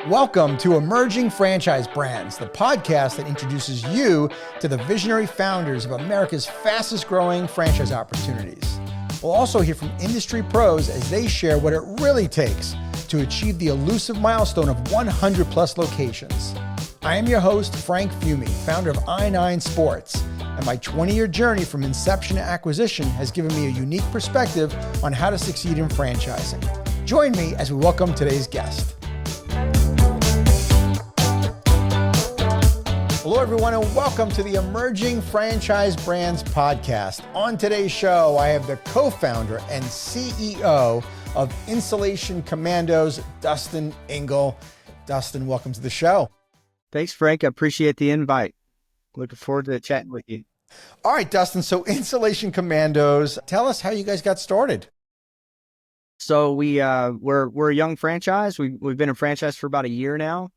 Welcome to Emerging Franchise Brands, the podcast that introduces you to the visionary founders of America's fastest growing franchise opportunities. We'll also hear from industry pros as they share what it really takes to achieve the elusive milestone of 100 plus locations. I am your host, Frank Fiume, founder of I9 Sports, and my 20-year journey from inception to acquisition has given me a unique perspective on how to succeed in franchising. Join me as we welcome today's guest. Hello, everyone, and welcome to the Emerging Franchise Brands podcast. On today's show, I have the co-founder and CEO of Insulation Commandos, Dustin Ingle. Dustin, welcome to the show. Thanks, Frank. I appreciate the invite. Looking forward to chatting with you. All right, Dustin. So Insulation Commandos, tell us how you guys got started. So we're a young franchise. We've been a franchise for about a year now.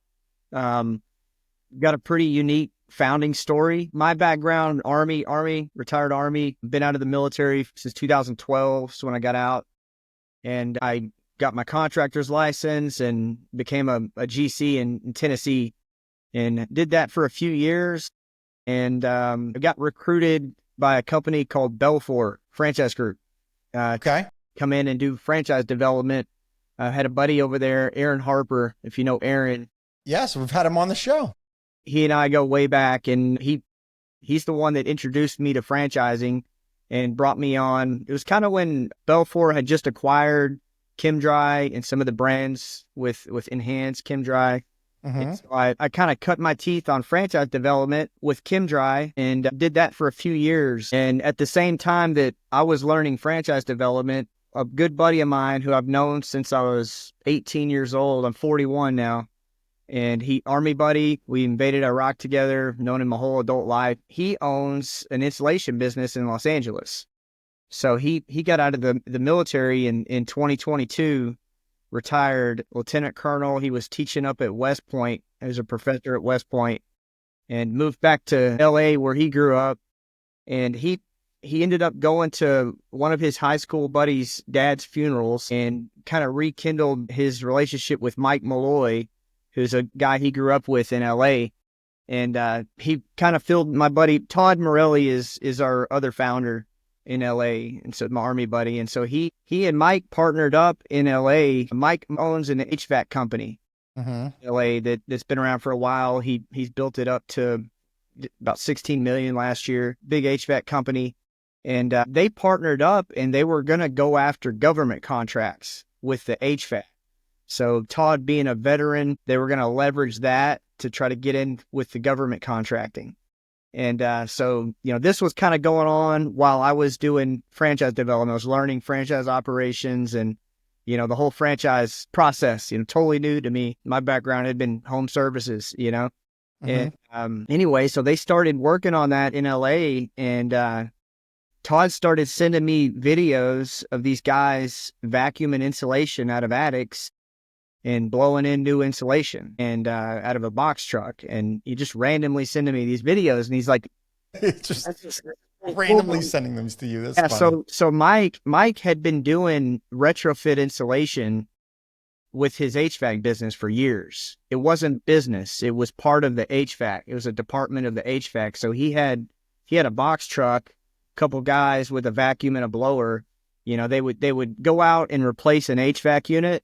Got a pretty unique founding story. My background, Army, retired Army, been out of the military since 2012. So when I got out, and I got my contractor's license and became a GC in Tennessee, and did that for a few years. And I got recruited by a company called Belfour Franchise Group. Come in and do franchise development. I had a buddy over there, Aaron Harper, if you know Aaron. Yes, we've had him on the show. He and I go way back, and he's the one that introduced me to franchising and brought me on. It was kind of when Belfour had just acquired ChemDry and some of the brands with enhanced ChemDry. Mm-hmm. So I kind of cut my teeth on franchise development with ChemDry and did that for a few years. And at the same time that I was learning franchise development, a good buddy of mine who I've known since I was 18 years old, I'm 41 now, and Army buddy, we invaded Iraq together, known him my whole adult life. He owns an insulation business in Los Angeles. So he got out of the military in 2022, retired lieutenant colonel. He was teaching up at West Point as a professor at West Point, and moved back to LA where he grew up. And he ended up going to one of his high school buddies' dad's funerals and kind of rekindled his relationship with Mike Malloy, who's a guy he grew up with in LA. And he kind of filled my buddy, Todd Morelli is our other founder in LA. And so my Army buddy. And so he and Mike partnered up in LA. Mike owns an HVAC company in LA that's been around for a while. He's built it up to about 16 million last year, big HVAC company. And they partnered up, and they were going to go after government contracts with the HVAC. So Todd being a veteran, they were going to leverage that to try to get in with the government contracting. And so, this was kind of going on while I was doing franchise development. I was learning franchise operations and, the whole franchise process, totally new to me. My background had been home services, And anyway, so they started working on that in LA, and Todd started sending me videos of these guys vacuuming insulation out of attics and blowing in new insulation and out of a box truck. And he just randomly sending me these videos, and he's like, just randomly sending them to you. That's funny. So Mike had been doing retrofit insulation with his HVAC business for years. It wasn't business. It was part of the HVAC. It was a department of the HVAC. So he had a box truck, a couple guys with a vacuum and a blower. They would go out and replace an HVAC unit,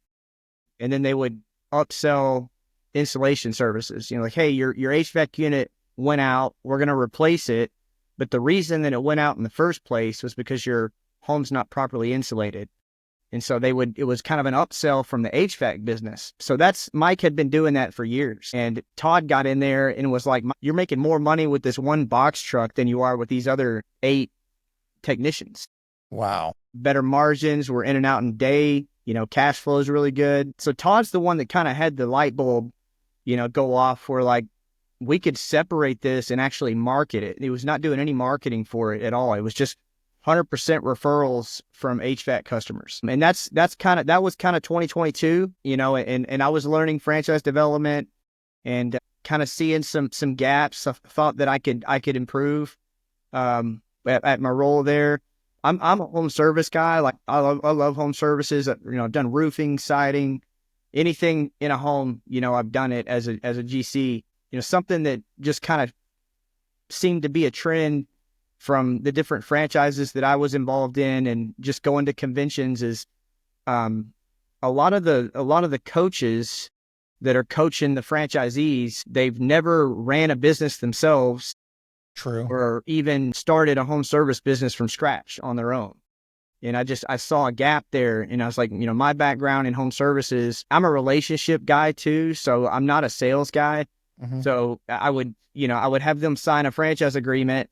and then they would upsell installation services. Like, hey, your HVAC unit went out. We're going to replace it. But the reason that it went out in the first place was because your home's not properly insulated. And so it was kind of an upsell from the HVAC business. So Mike had been doing that for years. And Todd got in there and was like, you're making more money with this one box truck than you are with these other 8 technicians. Wow. Better margins. We're in and out in a day. Cash flow is really good. So Todd's the one that kind of had the light bulb, go off where like we could separate this and actually market it. He was not doing any marketing for it at all. It was just 100% referrals from HVAC customers. And that was kind of 2022, and I was learning franchise development and kind of seeing some gaps. I thought that I could improve at my role there. I'm a home service guy. Like I love home services. I've done roofing, siding, anything in a home, I've done it as a GC. Something that just kind of seemed to be a trend from the different franchises that I was involved in, and just going to conventions, is a lot of the coaches that are coaching the franchisees, they've never ran a business themselves. True. Or even started a home service business from scratch on their own. And I saw a gap there, and I was like, my background in home services, I'm a relationship guy too. So I'm not a sales guy. Mm-hmm. So I would have them sign a franchise agreement,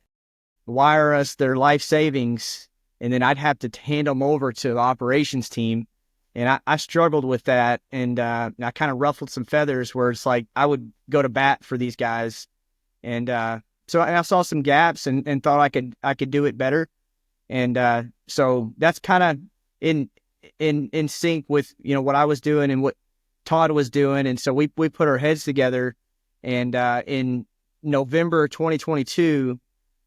wire us their life savings, and then I'd have to hand them over to the operations team. And I struggled with that. And I kind of ruffled some feathers, where it's like, I would go to bat for these guys. And so I saw some gaps and thought I could do it better. And so that's kind of in sync with, what I was doing and what Todd was doing. And so we put our heads together, and in November 2022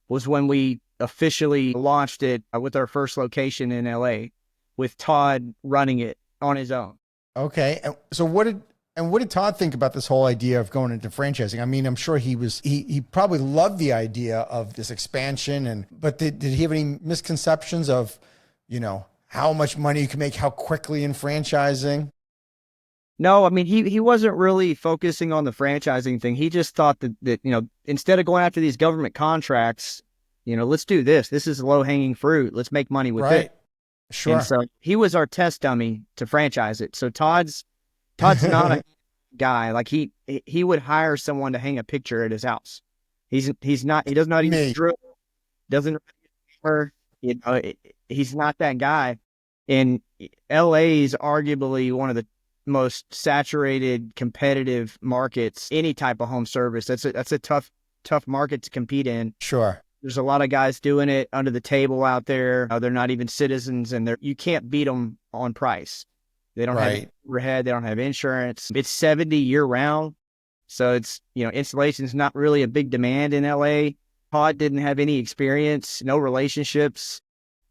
was when we officially launched it with our first location in LA, with Todd running it on his own. Okay. So what did Todd think about this whole idea of going into franchising? I mean, I'm sure he probably loved the idea of this expansion, but did he have any misconceptions of, how much money you can make, how quickly in franchising? No, I mean, he wasn't really focusing on the franchising thing. He just thought that, instead of going after these government contracts, let's do this. This is low hanging fruit. Let's make money with it. Sure. And so he was our test dummy to franchise it. So Todd's not a guy. Like he would hire someone to hang a picture at his house. He does not even drill, doesn't, he's not that guy. And LA is arguably one of the most saturated, competitive markets, any type of home service. That's a tough market to compete in. Sure. There's a lot of guys doing it under the table out there. They're not even citizens, and you can't beat them on price. They don't have overhead. They don't have insurance. It's 70 year round. So it's, installation is not really a big demand in LA. Todd didn't have any experience, no relationships.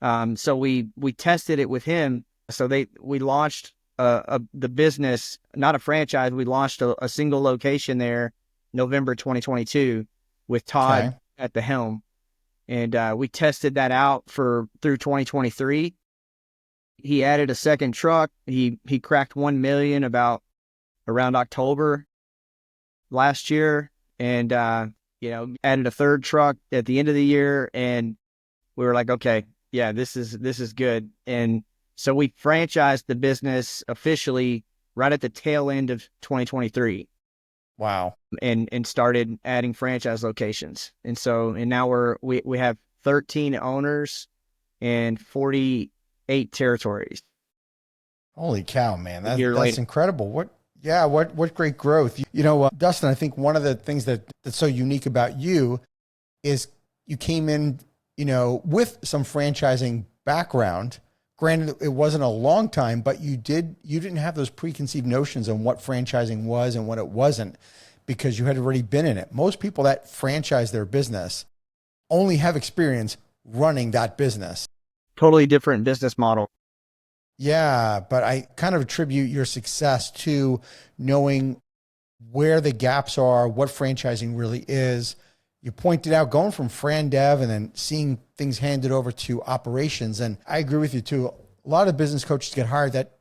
So we tested it with him. So we launched the business, not a franchise. We launched a single location there, November 2022, with Todd at the helm. And we tested that out through 2023. He added a second truck. He cracked 1 million around October last year, and added a third truck at the end of the year. And we were like, okay, yeah, this is good. And so we franchised the business officially right at the tail end of 2023. Wow. And started adding franchise locations. And now we have 13 owners and 48 territories. Holy cow, man. That's incredible. What great growth. Dustin, I think one of the things that's so unique about you is you came in, with some franchising background. Granted, it wasn't a long time, but you didn't have those preconceived notions on what franchising was and what it wasn't, because you had already been in it. Most people that franchise their business only have experience running that business. Totally different business model. Yeah, but I kind of attribute your success to knowing where the gaps are, what franchising really is. You pointed out going from Fran Dev and then seeing things handed over to operations. And I agree with you too. A lot of business coaches get hired that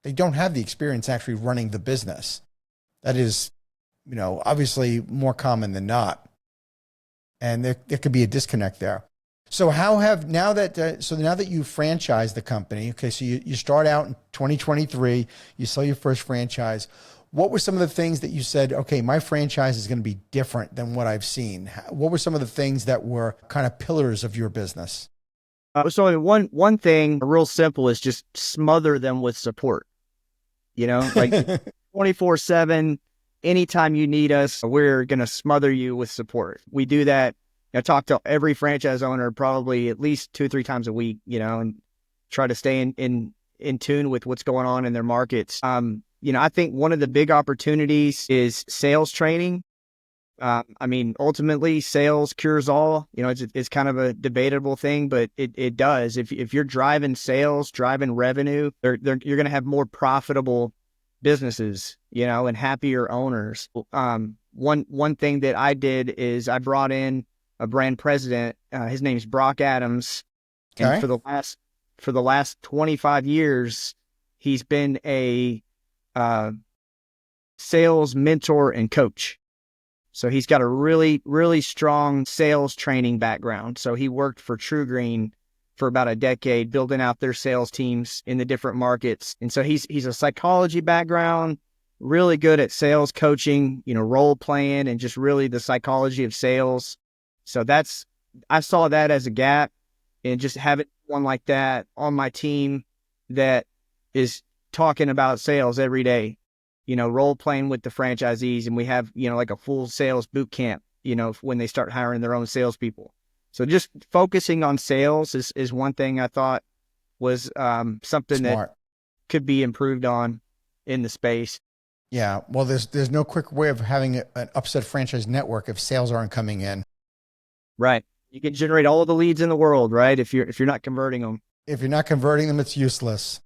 they don't have the experience actually running the business. That is, obviously more common than not. And there could be a disconnect there. So now that you franchise the company, okay, so you start out in 2023, you sell your first franchise. What were some of the things that you said, okay, my franchise is going to be different than what I've seen? What were some of the things that were kind of pillars of your business? So one thing real simple is just smother them with support. Like 24/7, anytime you need us, we're going to smother you with support. We do that. I talk to every franchise owner probably at least 2-3 times a week, and try to stay in tune with what's going on in their markets. I think one of the big opportunities is sales training. Ultimately, sales cures all. It's kind of a debatable thing, but it does. If you're driving sales, driving revenue, you're going to have more profitable businesses, and happier owners. One thing that I did is I brought in a brand president. His name's Brock Adams. Okay. And for the last 25 years, he's been a sales mentor and coach. So he's got a really, really strong sales training background. So he worked for True Green for about a decade, building out their sales teams in the different markets. And so he's a psychology background, really good at sales coaching, role playing, and just really the psychology of sales. So I saw that as a gap, and just having one like that on my team that is talking about sales every day, role playing with the franchisees. And we have, like a full sales boot camp, when they start hiring their own salespeople. So just focusing on sales is one thing I thought was something Smart. that could be improved on in the space. Yeah. Well, there's no quick way of having an upset franchise network if sales aren't coming in. Right. You can generate all of the leads in the world, right? If you're not converting them. If you're not converting them, it's useless.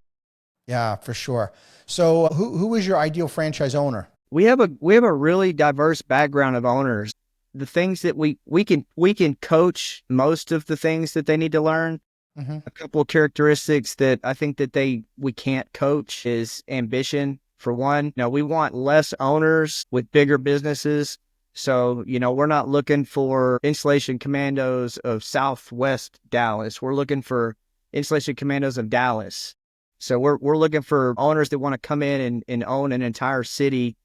Yeah, for sure. So who is your ideal franchise owner? We have a really diverse background of owners. The things that we can coach most of the things that they need to learn. Mm-hmm. A couple of characteristics that I think that we can't coach is ambition. For one, we want less owners with bigger businesses. So, we're not looking for Insulation Commandos of Southwest Dallas. We're looking for Insulation Commandos of Dallas. So we're looking for owners that want to come in and own an entire city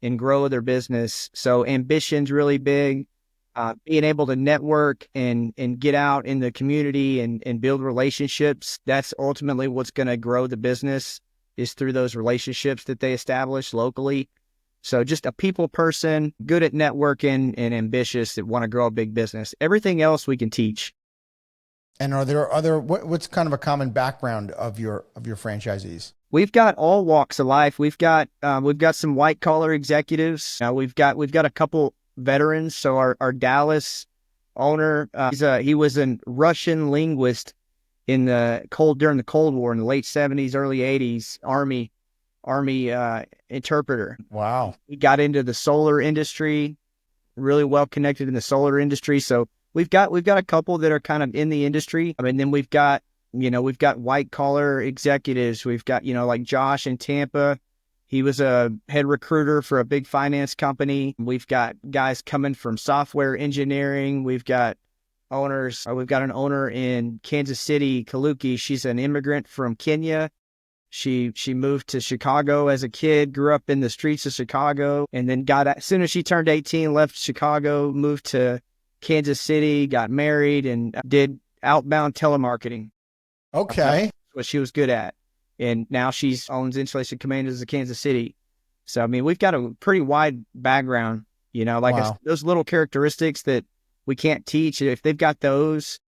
and grow their business. So ambition's really big. Being able to network and get out in the community and build relationships. That's ultimately what's going to grow the business, is through those relationships that they establish locally. So just a people person, good at networking and ambitious, that want to grow a big business. Everything else we can teach. And are there what's kind of a common background of your franchisees? We've got all walks of life. We've got some white collar executives. We've got a couple veterans. So our Dallas owner, he was a Russian linguist during the Cold War in the late 70s, early 80s, Army interpreter. Wow. He got into the solar industry, really well connected in the solar industry. So we've got a couple that are kind of in the industry. I mean, then we've got white collar executives. We've got, like Josh in Tampa. He was a head recruiter for a big finance company. We've got guys coming from software engineering. We've got owners. We've got an owner in Kansas City, Kaluki. She's an immigrant from Kenya. She moved to Chicago as a kid, grew up in the streets of Chicago, and then as soon as she turned 18, left Chicago, moved to Kansas City, got married, and did outbound telemarketing. Okay. That's what she was good at. And now she owns Insulation Commandos of Kansas City. So, I mean, we've got a pretty wide background, Wow. those little characteristics that we can't teach. If they've got those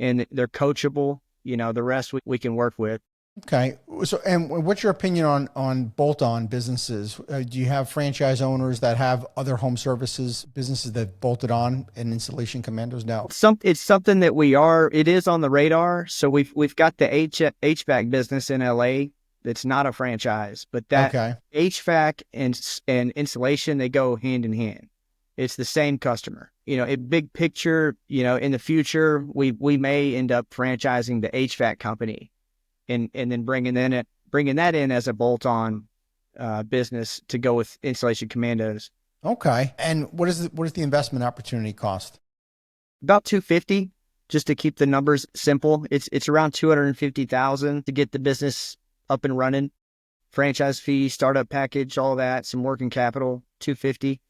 and they're coachable, the rest we can work with. Okay. So, and what's your opinion on bolt-on businesses? Do you have franchise owners that have other home services businesses that bolted on in Insulation Commandos now? It's something that it is on the radar. So we've got the HVAC business in LA. That's not a franchise, but that Okay. HVAC and insulation, they go hand in hand. It's the same customer. A big picture, in the future, we may end up franchising the HVAC company. And then bringing that in as a bolt-on business to go with Insulation Commandos. Okay. And what is the investment opportunity cost? About $250, just to keep the numbers simple. It's around $250,000 to get the business up and running. Franchise fee, startup package, all that, some working capital, $250.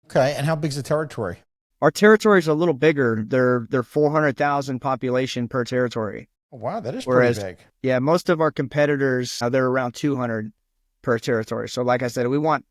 Okay. And how big's the territory? Our territory is a little bigger. They're 400,000 population per territory. Oh, wow, that is Whereas, pretty big. Yeah, most of our competitors, they're around 200 per territory. So like I said, we want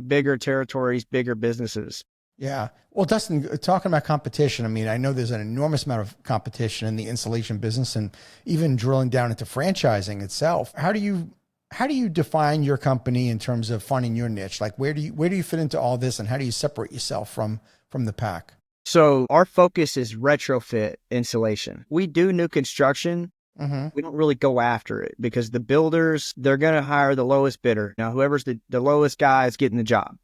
bigger territories, bigger businesses. Yeah. Well, Dustin, talking about competition, I mean, I know there's an enormous amount of competition in the insulation business, and even drilling down into franchising itself. How do you define your company in terms of finding your niche? Like, where do you fit into all this, and how do you separate yourself from the pack? So our focus is retrofit insulation. We do new construction, We don't really go after it because the builders, they're going to hire the lowest bidder. Now, whoever's the lowest guy is getting the job.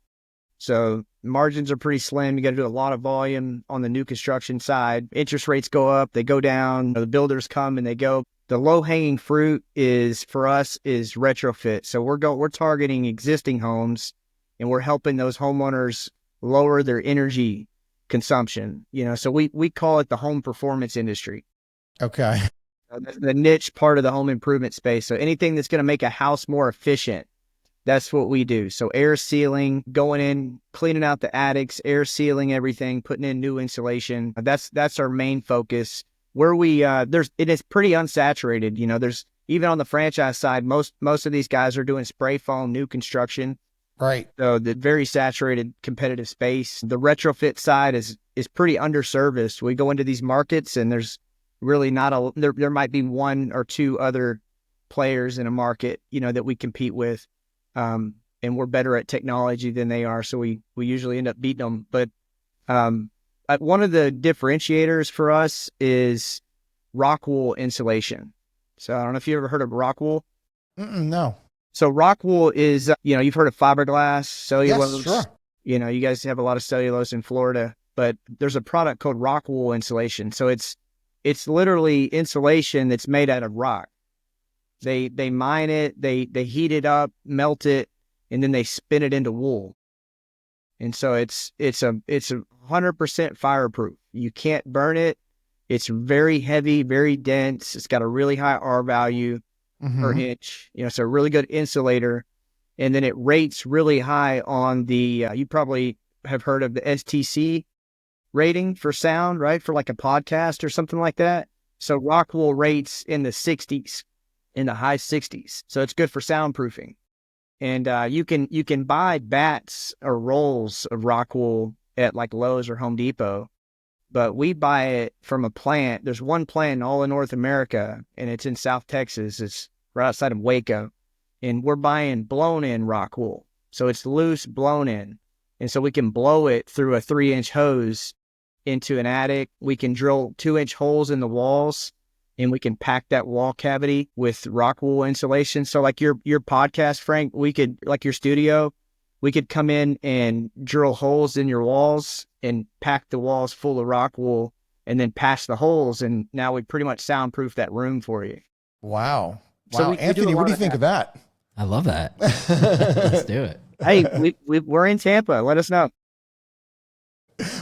So margins are pretty slim. You got to do a lot of volume on the new construction side. Interest rates go up, they go down. The builders come and they go. The low hanging fruit for us is retrofit. So we're targeting existing homes, and we're helping those homeowners lower their energy consumption. So we call it the home performance industry. Okay. The niche part of the home improvement space. So anything that's going to make a house more efficient, that's what we do. So air sealing, going in, cleaning out the attics, air sealing everything, putting in new insulation. That's our main focus. Where it is pretty unsaturated. There's even on the franchise side, most of these guys are doing spray foam new construction. Right. So the very saturated competitive space. The retrofit side is pretty underserviced. We go into these markets and there's really there might be one or two other players in a market, that we compete with. And we're better at technology than they are. So we usually end up beating them. But one of the differentiators for us is rock wool insulation. So I don't know if you ever heard of rock wool. No. So rock wool is, you've heard of fiberglass, cellulose. Yes, sure. You guys have a lot of cellulose in Florida, but there's a product called rock wool insulation. So it's literally insulation that's made out of rock. They mine it, they heat it up, melt it, and then they spin it into wool. And so it's 100% fireproof. You can't burn it. It's very heavy, very dense. It's got a really high R value per inch. It's a really good insulator. And then it rates really high on the, you probably have heard of the STC rating for sound, right? For like a podcast or something like that. So rock wool rates in the 60s, in the high 60s. So it's good for soundproofing. And you can buy bats or rolls of rock wool at like Lowe's or Home Depot, but we buy it from a plant. There's one plant in all of North America, and it's in South Texas. It's right outside of Waco, and we're buying blown in rock wool. So it's loose, blown in. And so we can blow it through a 3-inch hose into an attic. We can drill 2-inch holes in the walls, and we can pack that wall cavity with rock wool insulation. So like your podcast, Frank, like your studio, we could come in and drill holes in your walls and pack the walls full of rock wool and then patch the holes. And now we pretty much soundproof that room for you. Wow. So Anthony, what do you think of that? I love that. Let's do it. Hey, we're in Tampa. Let us know.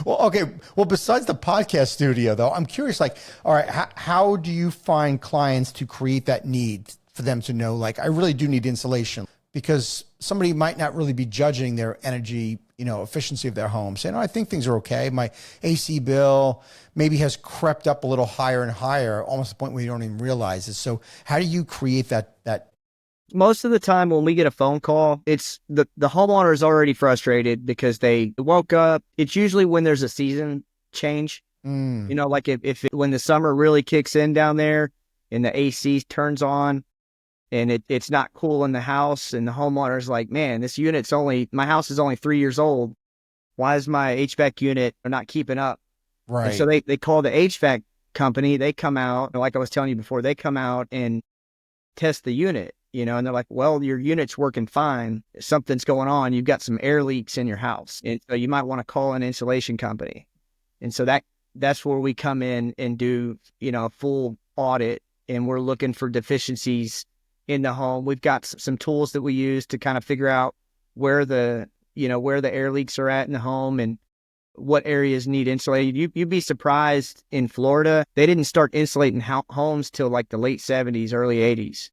Well, okay. Well, besides the podcast studio, though, I'm curious, like, all right, how do you find clients to create that need for them to know, like, I really do need insulation? Because somebody might not really be judging their energy, efficiency of their home, saying, I think things are okay. My AC bill maybe has crept up a little higher and higher, almost to the point where you don't even realize it. So how do you create that? Most of the time when we get a phone call, it's the homeowner is already frustrated because they woke up. It's usually when there's a season change, like when the summer really kicks in down there and the AC turns on and it's not cool in the house, and the homeowner's like, man, my house is only 3 years old. Why is my HVAC unit not keeping up? Right. And so they call the HVAC company. They come out, like I was telling you before, they come out and test the unit. And they're like, well, your unit's working fine. Something's going on. You've got some air leaks in your house. And so you might want to call an insulation company. And so that's where we come in and do, a full audit, and we're looking for deficiencies in the home. We've got some tools that we use to kind of figure out where the air leaks are at in the home and what areas need insulated. You'd be surprised in Florida, they didn't start insulating homes till like the late 70s, early 80s.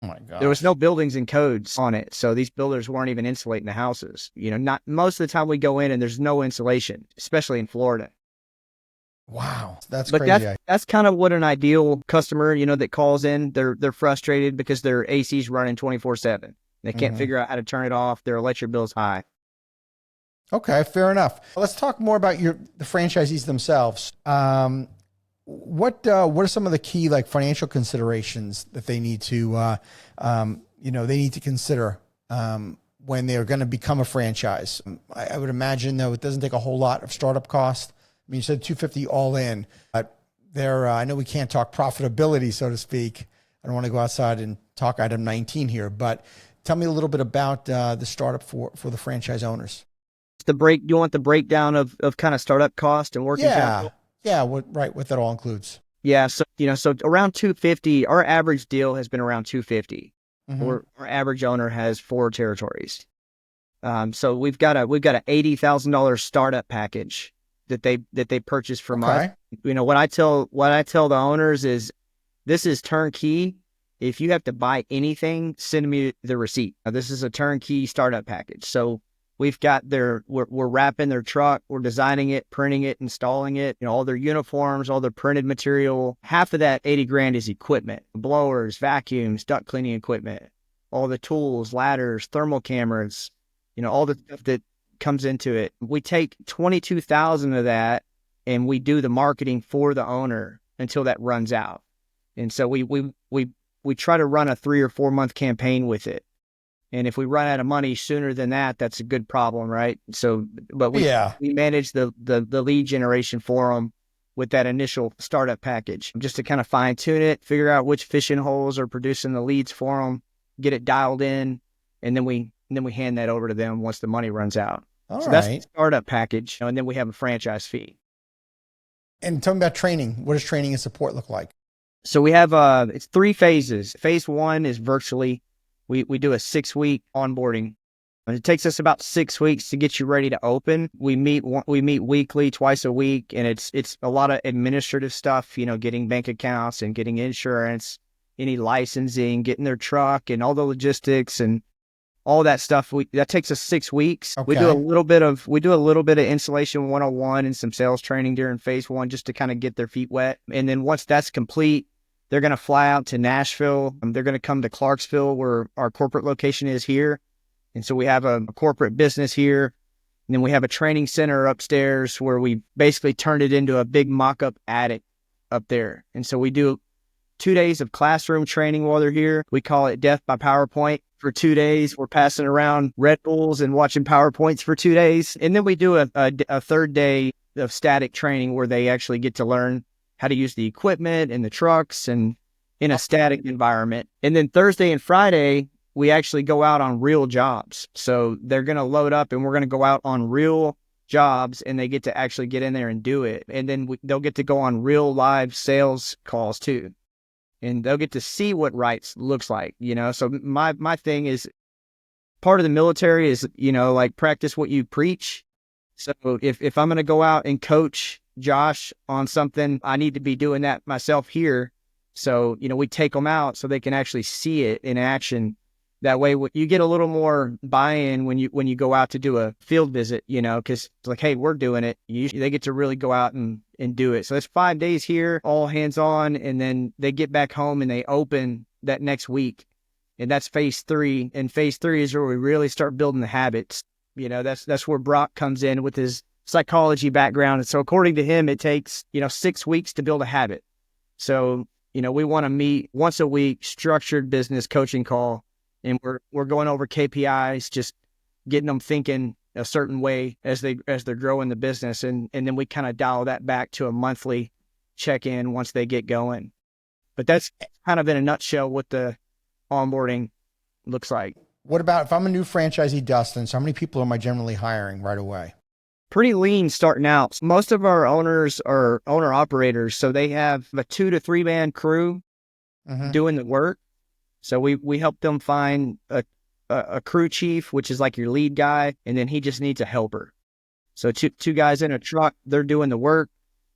Oh my God. There was no buildings and codes on it. So these builders weren't even insulating the houses. Not most of the time we go in and there's no insulation, especially in Florida. Wow. That's but crazy. That's kind of what an ideal customer, that calls in. They're frustrated because their AC's running 24/7. They can't figure out how to turn it off. Their electric bill's high. Okay, fair enough. Let's talk more about the franchisees themselves. What are some of the key financial considerations that they need to consider when they're going to become a franchise? I would imagine though it doesn't take a whole lot of startup cost. I mean, you said $250 all in, but I know we can't talk profitability, so to speak. I don't want to go outside and talk item 19 here, but tell me a little bit about the startup for the franchise owners. You want the breakdown of kind of startup cost and working capital? Yeah. What that all includes. Yeah. So, so around 250, our average deal has been around 250. Our average owner has 4 territories. So we've got a $80,000 startup package that they purchase from us. What I tell the owners is, this is turnkey. If you have to buy anything, send me the receipt. Now, this is a turnkey startup package. So we've got we're wrapping their truck, we're designing it, printing it, installing it, all their uniforms, all their printed material. Half of that 80 grand is equipment: blowers, vacuums, duct cleaning equipment, all the tools, ladders, thermal cameras, all the stuff that comes into it. We take 22,000 of that and we do the marketing for the owner until that runs out. And so we try to run a 3 or 4 month campaign with it. And if we run out of money sooner than that, that's a good problem, right? So, but we manage the lead generation for them with that initial startup package, just to kind of fine tune it, figure out which fishing holes are producing the leads for them, get it dialed in, and then we hand that over to them once the money runs out. That's the startup package, and then we have a franchise fee. And tell me about training. What does training and support look like? So we have it's 3 phases. Phase 1 is virtually. We do a 6-week onboarding. And it takes us about 6 weeks to get you ready to open. We meet weekly, twice a week, and it's a lot of administrative stuff. Getting bank accounts and getting insurance, any licensing, getting their truck, and all the logistics and all that stuff. That takes us 6 weeks. Okay. We do a little bit of installation 101 and some sales training during phase 1, just to kind of get their feet wet. And then once that's complete, they're going to fly out to Nashville. They're going to come to Clarksville, where our corporate location is here. And so we have a corporate business here. And then we have a training center upstairs where we basically turned it into a big mock-up attic up there. And so we do 2 days of classroom training while they're here. We call it Death by PowerPoint. For 2 days, we're passing around Red Bulls and watching PowerPoints for 2 days. And then we do a third day of static training where they actually get to learn how to use the equipment and the trucks and in a static environment. And then Thursday and Friday, we actually go out on real jobs. So they're going to load up and we're going to go out on real jobs, and they get to actually get in there and do it. And then they'll get to go on real live sales calls too. And they'll get to see what rights looks like, So my thing is, part of the military is, like, practice what you preach. So if I'm going to go out and coach Josh on something, I need to be doing that myself here. So, we take them out so they can actually see it in action. That way you get a little more buy-in when you go out to do a field visit, because it's like, hey, we're doing it. They get to really go out and do it. So it's 5 days here, all hands on, and then they get back home and they open that next week. And that's phase 3. And phase 3 is where we really start building the habits. That's where Brock comes in with his psychology background. And so according to him, it takes, 6 weeks to build a habit. So, we want to meet once a week, structured business coaching call. And we're going over KPIs, just getting them thinking a certain way as they're growing the business. And then we kind of dial that back to a monthly check-in once they get going. But that's kind of in a nutshell what the onboarding looks like. What about if I'm a new franchisee, Dustin? So how many people am I generally hiring right away? Pretty lean starting out. Most of our owners are owner operators, so they have a 2 to 3 man crew doing the work. So we help them find a crew chief, which is like your lead guy, and then he just needs a helper. So two guys in a truck, they're doing the work,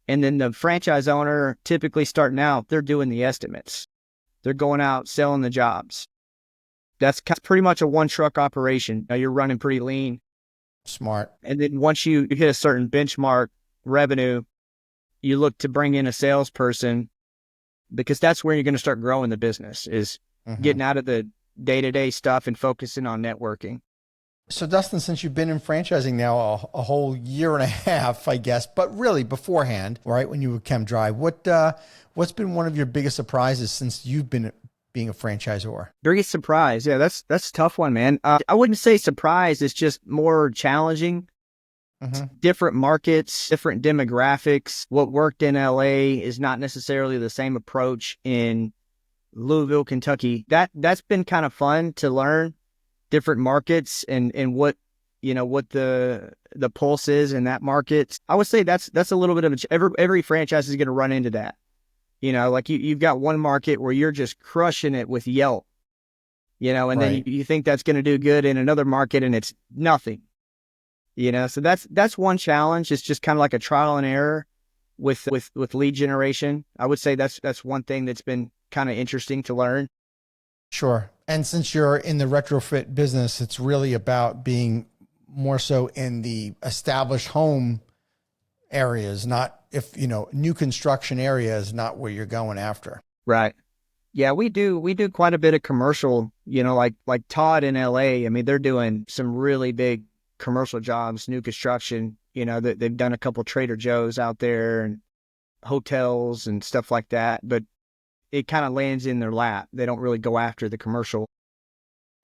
and then the franchise owner, typically starting out, they're doing the estimates. They're going out selling the jobs. That's pretty much a 1-truck operation. Now you're running pretty lean. Smart. And then once you hit a certain benchmark revenue, you look to bring in a salesperson, because that's where you're going to start growing the business, is getting out of the day-to-day stuff and focusing on networking. So Dustin, since you've been in franchising now a whole year and a half, I guess, but really beforehand, right, when you were Chem Drive, what's been one of your biggest surprises since you've been being a franchisor? Biggest surprise? Yeah, that's a tough one, man. I wouldn't say surprise. It's just more challenging. Different markets, different demographics. What worked in LA is not necessarily the same approach in Louisville, Kentucky. That's been kind of fun to learn different markets and what, what the pulse is in that market. I would say that's a little bit of every franchise is going to run into that. Like you've got one market where you're just crushing it with Yelp, and then you think that's going to do good in another market and it's nothing, so that's one challenge. It's just kind of like a trial and error with lead generation. I would say that's one thing that's been kind of interesting to learn. Sure. And since you're in the retrofit business, it's really about being more so in the established home areas, not new construction areas, not where you're going after. Right. Yeah, we do quite a bit of commercial, like Todd in LA. I mean, they're doing some really big commercial jobs, new construction, they've done a couple Trader Joe's out there and hotels and stuff like that, but it kind of lands in their lap. They don't really go after the commercial.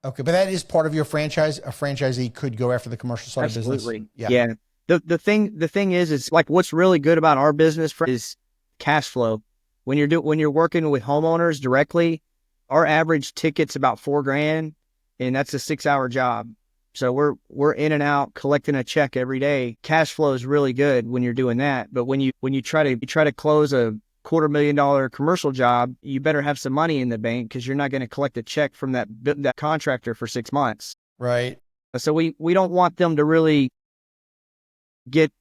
Okay, but that is part of your franchise. A franchisee could go after the commercial side of business. Absolutely. Yeah. The thing is like what's really good about our business is cash flow. When you're working with homeowners directly, our average ticket's about $4,000, and that's a 6-hour job. So we're in and out collecting a check every day. Cash flow is really good when you're doing that. But when you try to close a $250,000 commercial job, you better have some money in the bank because you're not going to collect a check from that contractor for 6 months. Right. So we don't want them to really get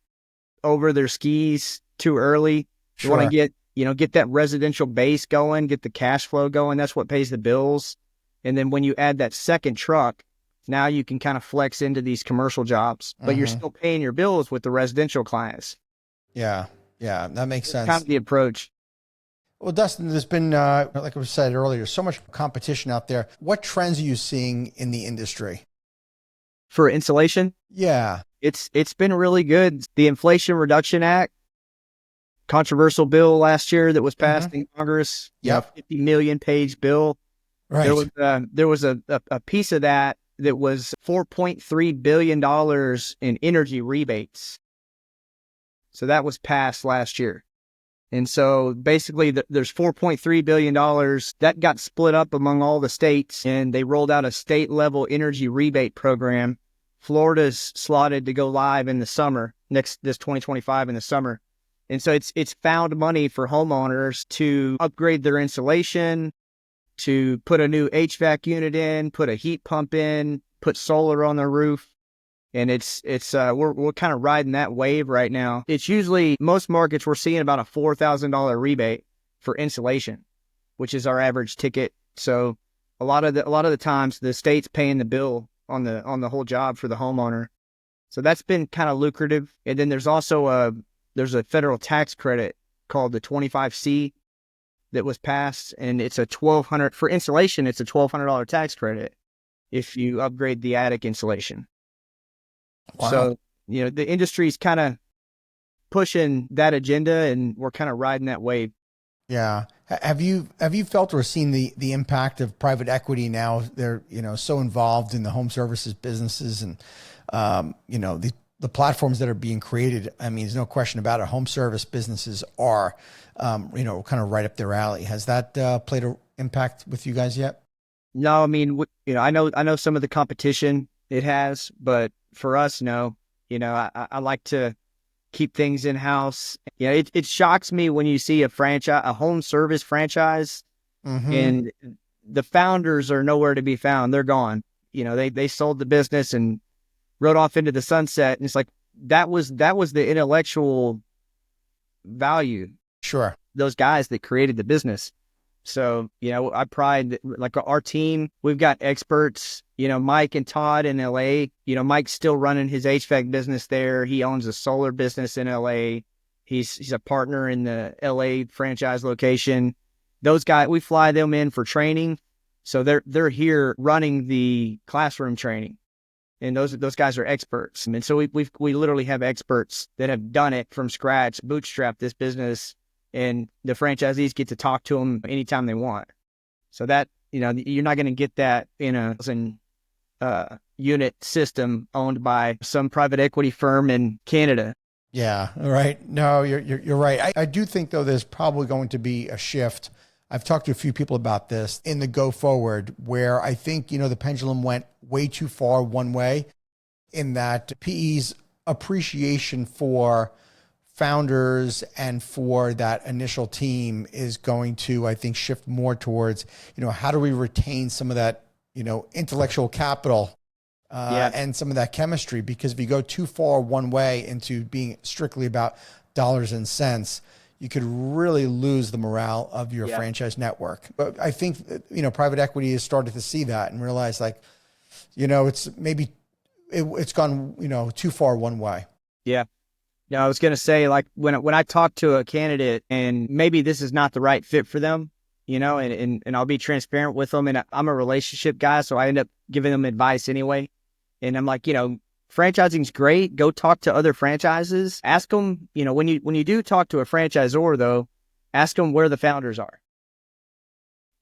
over their skis too early. Sure. You want to get that residential base going, get the cash flow going. That's what pays the bills. And then when you add that second truck, now you can kind of flex into these commercial jobs, but you're still paying your bills with the residential clients. Yeah. Yeah. That makes sense. Kind of the approach. Well, Dustin, there's been, like I said earlier, so much competition out there. What trends are you seeing in the industry? For insulation? Yeah. It's been really good. The Inflation Reduction Act, controversial bill last year that was passed in Congress. Yep. 50 million page bill. Right. There was a piece of that was $4.3 billion in energy rebates. So that was passed last year. And so basically there's $4.3 billion that got split up among all the states, and they rolled out a state level energy rebate program. Florida's slotted to go live in the summer, this 2025 in the summer. And so it's found money for homeowners to upgrade their insulation, to put a new HVAC unit in, put a heat pump in, put solar on their roof. And we're kind of riding that wave right now. It's usually most markets we're seeing about a $4,000 rebate for insulation, which is our average ticket. So a lot of the times the state's paying the bill on the whole job for the homeowner. So that's been kind of lucrative. And then there's also a federal tax credit called the 25C that was passed, and it's for insulation. It's a $1,200 tax credit if you upgrade the attic insulation. Wow. So, the industry's kind of pushing that agenda, and we're kind of riding that wave. Yeah. Have you felt or seen the impact of private equity now? They're, so involved in the home services businesses and, the platforms that are being created. I mean, there's no question about it. Home service businesses are, kind of right up their alley. Has that played an impact with you guys yet? No, I mean, I know some of the competition it has, but for us, no. I like to keep things in house. It shocks me when you see a home service franchise, and the founders are nowhere to be found. They're gone. They sold the business and rode off into the sunset. And it's like, that was the intellectual value. Sure. Those guys that created the business. So, I pride, like our team, we've got experts, Mike and Todd in LA. Mike's still running his HVAC business there. He owns a solar business in LA. He's a partner in the LA franchise location. Those guys, we fly them in for training. So they're here running the classroom training. And those guys are experts. And so we literally have experts that have done it from scratch, bootstrapped this business, and the franchisees get to talk to them anytime they want. So that, you're not going to get that in a unit system owned by some private equity firm in Canada. Yeah, right. No, you're right. I do think, though, there's probably going to be a shift. I've talked to a few people about this in the go forward, where I think, the pendulum went way too far one way, in that PE's appreciation for founders and for that initial team is going to, I think, shift more towards, how do we retain some of that, intellectual capital and some of that chemistry? Because if you go too far one way into being strictly about dollars and cents, you could really lose the morale of your franchise network. But I think, private equity has started to see that and realize, like, it's maybe it's gone, too far one way. Yeah. Yeah. I was going to say, like, when I talk to a candidate and maybe this is not the right fit for them, and I'll be transparent with them. And I'm a relationship guy, so I end up giving them advice anyway. And I'm like, franchising's great. Go talk to other franchises. Ask them, when you do talk to a franchisor, though, ask them where the founders are.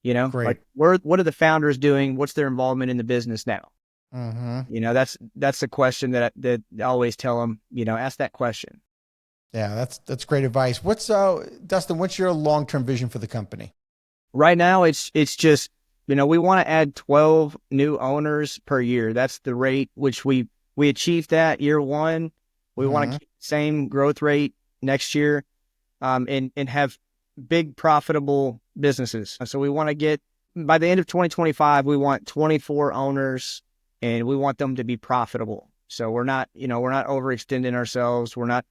Great. Like, what are the founders doing? What's their involvement in the business now? Mm-hmm. That's the question that I always tell them. Ask that question. Yeah, that's great advice. Dustin? What's your long-term vision for the company? Right now, it's just we want to add 12 new owners per year. That's the rate which we achieved that year one. We want to keep the same growth rate next year, and have big profitable businesses. So we want to get, by the end of 2025, we want 24 owners, and we want them to be profitable. So we're not overextending ourselves. We're not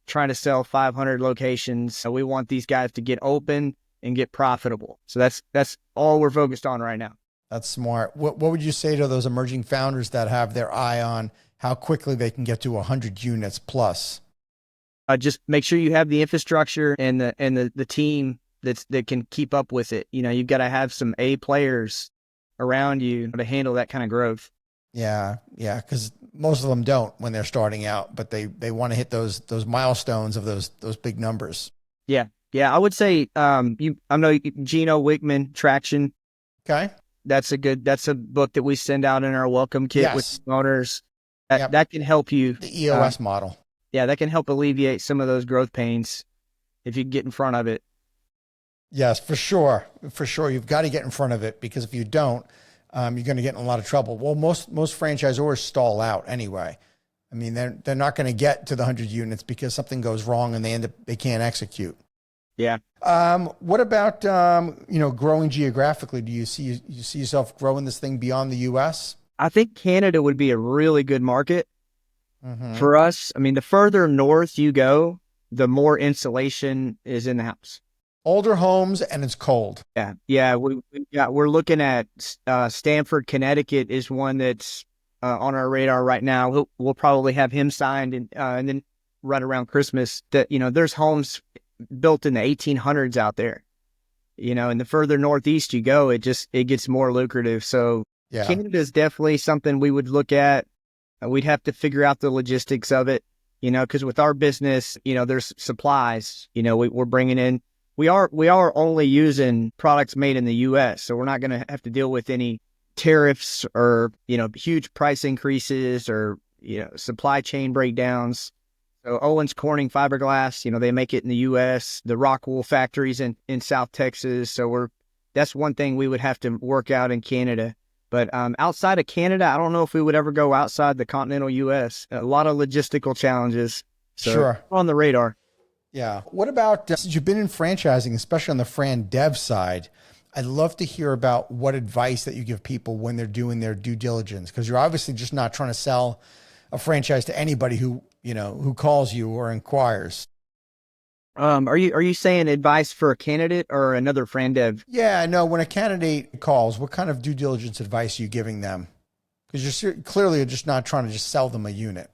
trying to sell 500 locations. So we want these guys to get open and get profitable. So that's all we're focused on right now. That's smart. What would you say to those emerging founders that have their eye on how quickly they can get to 100 units plus? Just make sure you have the infrastructure and the team that can keep up with it. You've got to have some A players around you to handle that kind of growth. Yeah, because most of them don't when they're starting out, but they want to hit those milestones of those big numbers. Yeah, I would say I know Gino Wickman, Traction. Okay. That's a book that we send out in our welcome kit with owners. That can help you. The EOS model. Yeah, that can help alleviate some of those growth pains if you get in front of it. Yes, for sure. For sure. You've got to get in front of it, because if you don't, you're going to get in a lot of trouble. Well, most franchisors stall out anyway. I mean, they're not going to get to the 100 units because something goes wrong and they can't execute. Yeah. What about, growing geographically? Do you see yourself growing this thing beyond the U.S.? I think Canada would be a really good market for us. I mean, the further north you go, the more insulation is in the house. Older homes, and it's cold. Yeah. We're looking at Stamford, Connecticut is one that's on our radar right now. We'll probably have him signed, and then right around Christmas. That there's homes built in the 1800s out there. And the further northeast you go, it gets more lucrative. So Canada is definitely something we would look at. We'd have to figure out the logistics of it, because with our business, there's supplies. We're bringing in. We are only using products made in the U.S., so we're not going to have to deal with any tariffs or huge price increases or supply chain breakdowns. So Owens Corning fiberglass, they make it in the U.S. The Rockwool factories in South Texas. So that's one thing we would have to work out in Canada. But outside of Canada, I don't know if we would ever go outside the continental U.S. A lot of logistical challenges. So sure. On the radar. Yeah. What about, since you've been in franchising, especially on the Fran Dev side, I'd love to hear about what advice that you give people when they're doing their due diligence, because you're obviously just not trying to sell a franchise to anybody who calls you or inquires. Are you saying advice for a candidate or another Fran Dev? Yeah, no. When a candidate calls, what kind of due diligence advice are you giving them? Because you're clearly just not trying to just sell them a unit.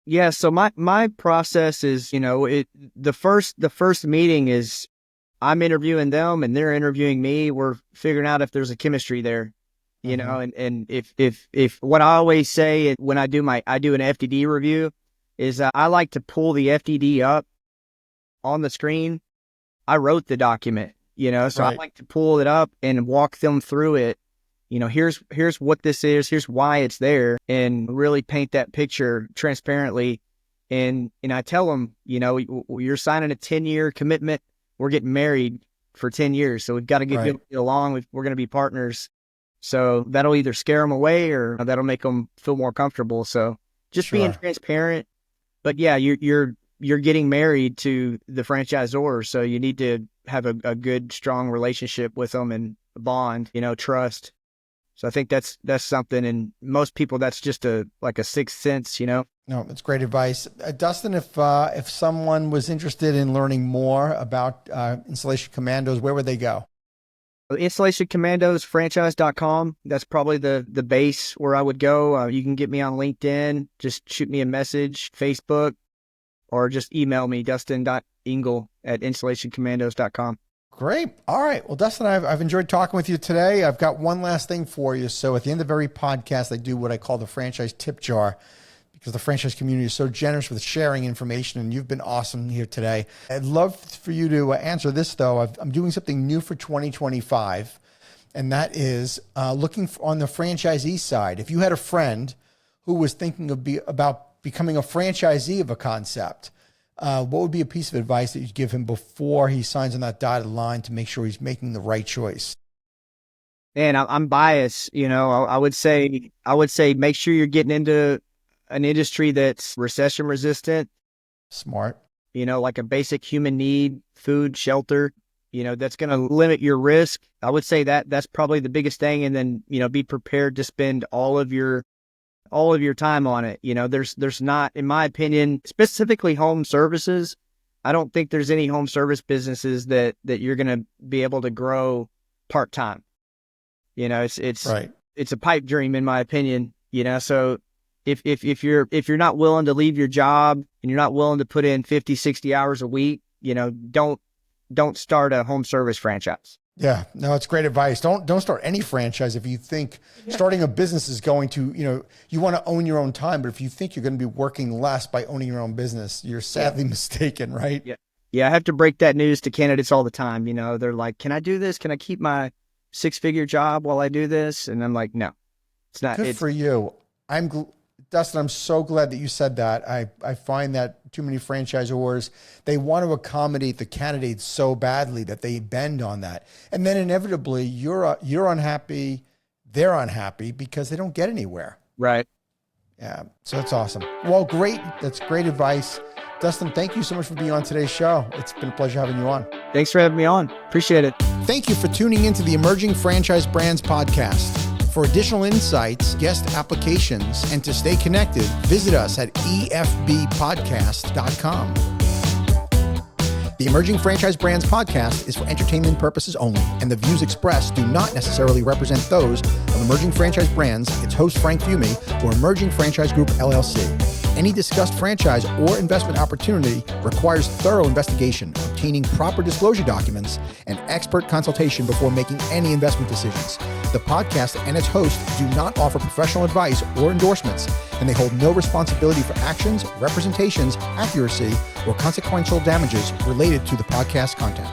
Yeah. So my process is, the first meeting is I'm interviewing them and they're interviewing me. We're figuring out if there's a chemistry there, and if what I always say when I do an FDD review is I like to pull the FDD up on the screen. I wrote the document, so right. I like to pull it up and walk them through it. Here's what this is, here's why it's there, and really paint that picture transparently. And I tell them, you're signing a 10-year commitment. We're getting married. for 10 years. So we've got to get along. We're going to be partners. So that'll either scare them away or that'll make them feel more comfortable. So just being transparent. But yeah, you're getting married to the franchisor. So you need to have a good, strong relationship with them and bond, trust. So I think that's something, and most people, that's just like a sixth sense, No, that's great advice. Dustin, if someone was interested in learning more about Insulation Commandos, where would they go? Insulation Commandos franchise.com. That's probably the base where I would go. You can get me on LinkedIn, just shoot me a message, Facebook, or just email me, dustin.ingle@insulationcommandos.com. Great. All right. Well, Dustin, I've enjoyed talking with you today. I've got one last thing for you. So at the end of every podcast, I do what I call the franchise tip jar, because the franchise community is so generous with sharing information, and you've been awesome here today. I'd love for you to answer this, though. I'm doing something new for 2025, and that is looking on the franchisee side. If you had a friend who was thinking about becoming a franchisee of a concept, what would be a piece of advice that you'd give him before he signs on that dotted line to make sure he's making the right choice? And I'm biased, I would say make sure you're getting into an industry that's recession resistant. Smart. Like a basic human need, food, shelter, that's going to limit your risk. I would say that's probably the biggest thing. And then, be prepared to spend all of your time on it. There's not, in my opinion, specifically home services. I don't think there's any home service businesses that you're going to be able to grow part-time. It's right. It's a pipe dream, in my opinion, so if you're not willing to leave your job and you're not willing to put in 50, 60 hours a week, don't start a home service franchise. Yeah, no, it's great advice. Don't start any franchise if you think starting a business is going to, you want to own your own time, but if you think you're going to be working less by owning your own business, you're sadly mistaken, right? Yeah, I have to break that news to candidates all the time. They're like, can I do this? Can I keep my 6-figure job while I do this? And I'm like, no, it's not. Good for you. Dustin, I'm so glad that you said that. I find that too many franchisors, they want to accommodate the candidates so badly that they bend on that. And then inevitably you're unhappy, they're unhappy because they don't get anywhere. Right. Yeah. So that's awesome. Well, great. That's great advice. Dustin, thank you so much for being on today's show. It's been a pleasure having you on. Thanks for having me on. Appreciate it. Thank you for tuning into the Emerging Franchise Brands podcast. For additional insights, guest applications, and to stay connected, visit us at efbpodcast.com. The Emerging Franchise Brands podcast is for entertainment purposes only, and the views expressed do not necessarily represent those of Emerging Franchise Brands, its host Frank Fiume, or Emerging Franchise Group, LLC. Any discussed franchise or investment opportunity requires thorough investigation, obtaining proper disclosure documents, and expert consultation before making any investment decisions. The podcast and its host do not offer professional advice or endorsements, and they hold no responsibility for actions, representations, accuracy, or consequential damages related to the podcast content.